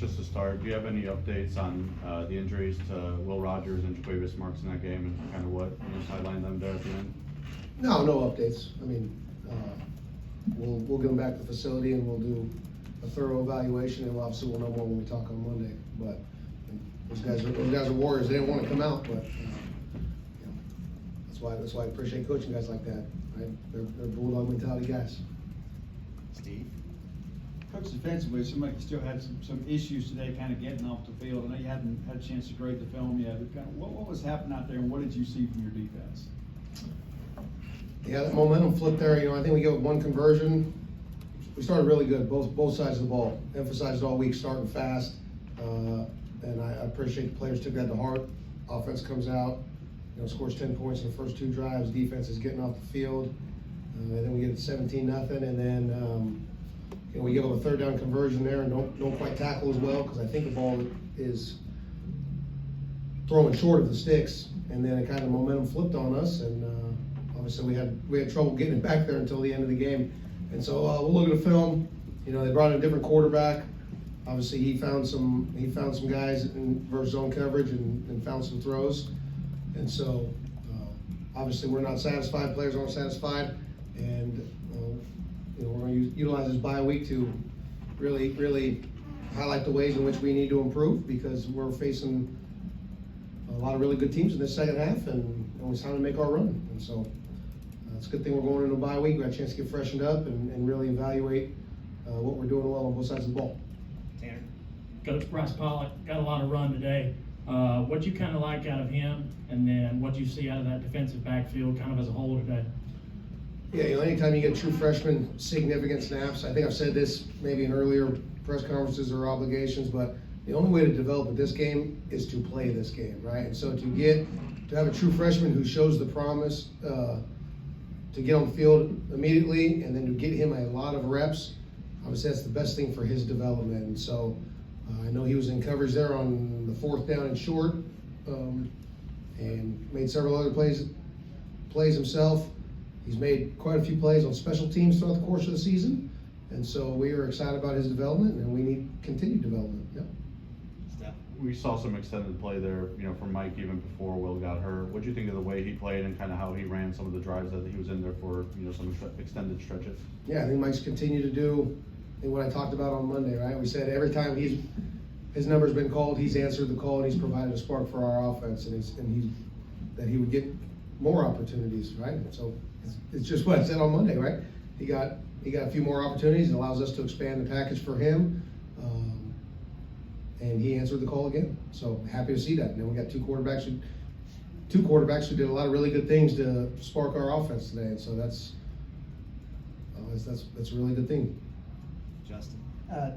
Just to start, do you have any updates on the injuries to Will Rogers and Jaquavius Marks in that game and kind of what sidelined them there at the end? No updates. I mean, we'll get them back to the facility and we'll do a thorough evaluation, and obviously we'll know more when we talk on Monday. But those guys are warriors. They didn't want to come out, but that's why I appreciate coaching guys like that. Right? They're bulldog mentality guys. Steve? Coach, defensively, somebody still had some issues today kind of getting off the field. I know you hadn't had a chance to grade the film yet, but kind of what was happening out there and what did you see from your defense? Yeah, that momentum flip there. I think we get one conversion. We started really good, both sides of the ball. Emphasized all week, starting fast. And I appreciate the players took that to heart. Offense comes out, scores 10 points in the first 2 drives. Defense is getting off the field. And then we get it 17-0, and then we give up a 3rd down conversion there and don't quite tackle as well, because I think the ball is throwing short of the sticks, and then it kind of momentum flipped on us, and obviously we had trouble getting it back there until the end of the game. And so we'll look at the film. They brought in a different quarterback. Obviously he found some guys in versus zone coverage and found some throws. And so obviously we're not satisfied. Players aren't satisfied, and we're going to utilize this bye week to really highlight the ways in which we need to improve, because we're facing a lot of really good teams in this second half, and it's time to make our run. And so it's a good thing we're going into a bye week. We got a chance to get freshened up and really evaluate what we're doing well on both sides of the ball. Tanner? Coach Bryce Pollock got a lot of run today. What you kind of like out of him, and then what you see out of that defensive backfield kind of as a whole today? Yeah, anytime you get true freshmen significant snaps, I think I've said this maybe in earlier press conferences or obligations, but the only way to develop this game is to play this game, right? And so to have a true freshman who shows the promise to get on the field immediately, and then to get him a lot of reps, obviously that's the best thing for his development. And so I know he was in coverage there on the 4th down and short, and made several other plays himself. He's made quite a few plays on special teams throughout the course of the season, and so we are excited about his development, and we need continued development. Yep. Steph? We saw some extended play there, from Mike even before Will got hurt. What do you think of the way he played and kind of how he ran some of the drives that he was in there for, some extended stretches? Yeah, I think Mike's continued to do what I talked about on Monday, right? We said every time his number's been called, he's answered the call, and he's provided a spark for our offense, and that he would get more opportunities, right? So it's just what I said on Monday, right? He got a few more opportunities. It allows us to expand the package for him, and he answered the call again. So happy to see that. And then we got two quarterbacks who did a lot of really good things to spark our offense today, and so that's a really good thing. Justin?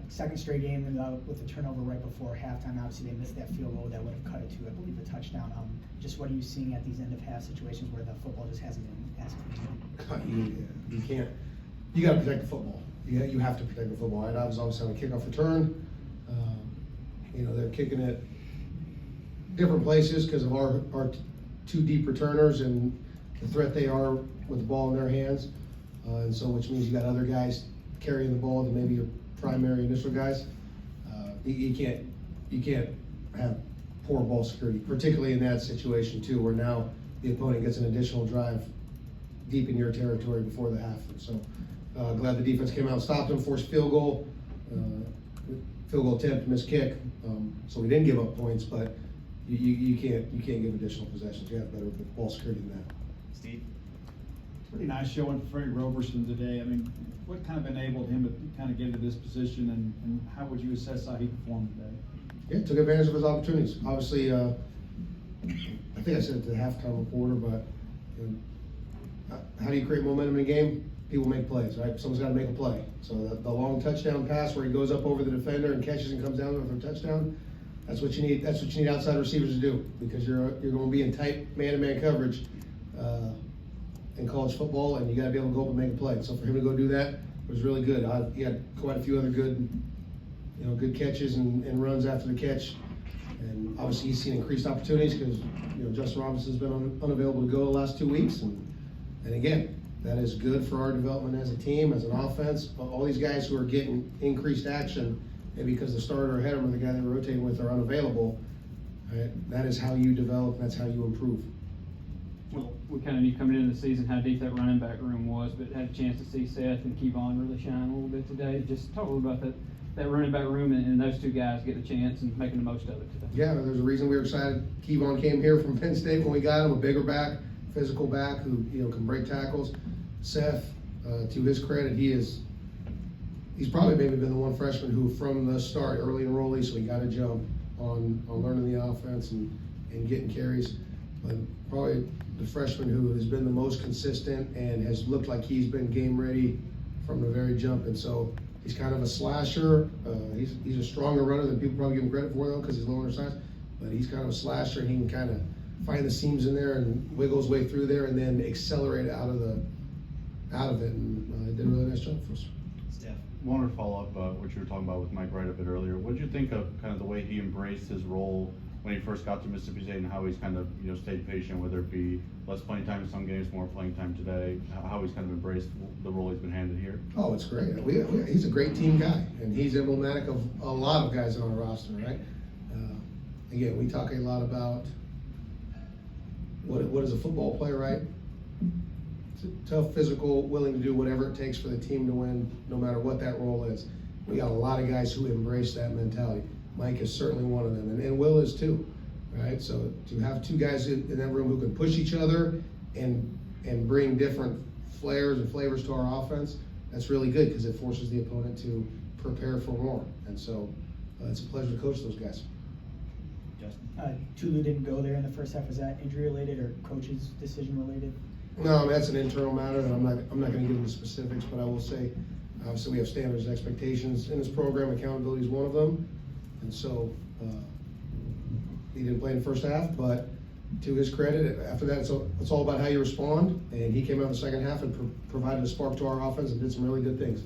Second straight game with the turnover right before halftime. Obviously, they missed that field goal that would have cut it to, I believe, a touchdown. Just what are you seeing at these end of half situations where the football just hasn't been as good? You can't. You got to protect the football. You have to protect the football. Right? I was obviously on a kickoff return. They're kicking it different places because of our 2 deep returners and the threat they are with the ball in their hands, and so which means you got other guys carrying the ball than maybe your primary initial guys. You can't have poor ball security, particularly in that situation too, where now the opponent gets an additional drive deep in your territory before the half. And so glad the defense came out and stopped them, forced field goal attempt, missed kick. So we didn't give up points, but you can't give additional possessions. You have better ball security than that. Steve? Pretty nice showing for Freddie Roberson today. I mean, what kind of enabled him to kind of get into this position, and how would you assess how he performed today? Yeah, took advantage of his opportunities. Obviously, I think I said it to the halftime reporter, but how do you create momentum in a game? People make plays, right? Someone's got to make a play. So the long touchdown pass where he goes up over the defender and catches and comes down for a touchdown, that's what you need. That's what you need outside receivers to do, because you're going to be in tight man-to-man coverage in college football, and you got to be able to go up and make a play. So for him to go do that was really good. He had quite a few other good catches and runs after the catch, and obviously he's seen increased opportunities because Justin Robinson's been unavailable to go the last 2 weeks, and again, that is good for our development as a team, as an offense. All these guys who are getting increased action maybe because the starter ahead of him or the guy they were rotating with are unavailable, right? That is how you develop, and that's how you improve. Well, we kind of knew coming into the season how deep that running back room was, but had a chance to see Seth and Kevon really shine a little bit today. Just talk a little about that running back room and those two guys getting a chance and making the most of it today. Yeah, there's a reason we were excited. Kevon came here from Penn State when we got him, a bigger back, physical back who, can break tackles. Seth, to his credit, he's probably maybe been the one freshman who from the start, early enrollee, so he got a jump on learning the offense and getting carries. But probably the freshman who has been the most consistent and has looked like he's been game ready from the very jump. And so he's kind of a slasher. He's a stronger runner than people probably give him credit for, though, because he's lower in size. But he's kind of a slasher, and he can kind of find the seams in there and wiggle his way through there and then accelerate out of it. And he did a really nice job for us. Steph. Wanted to follow up what you were talking about with Mike Wright a bit earlier. What did you think of kind of the way he embraced his role when he first got to Mississippi State, and how he's kind of stayed patient, whether it be less playing time in some games, more playing time today, how he's kind of embraced the role he's been handed here? Oh, it's great. He's a great team guy, and he's emblematic of a lot of guys on our roster, right? Again, we talk a lot about what is a football player, right? It's a tough, physical, willing to do whatever it takes for the team to win, no matter what that role is. We got a lot of guys who embrace that mentality. Mike is certainly one of them, and Will is too, right? So to have two guys in that room who can push each other and bring different flares and flavors to our offense, that's really good because it forces the opponent to prepare for more. And so it's a pleasure to coach those guys. Justin. Tulu didn't go there in the first half. Was that injury related or coach's decision related? No, I mean, that's an internal matter, and I'm not going to get into specifics, but I will say, obviously, we have standards and expectations in this program. Accountability is one of them, and so he didn't play in the first half. But to his credit, after that, it's all about how you respond. And he came out in the second half and provided a spark to our offense and did some really good things.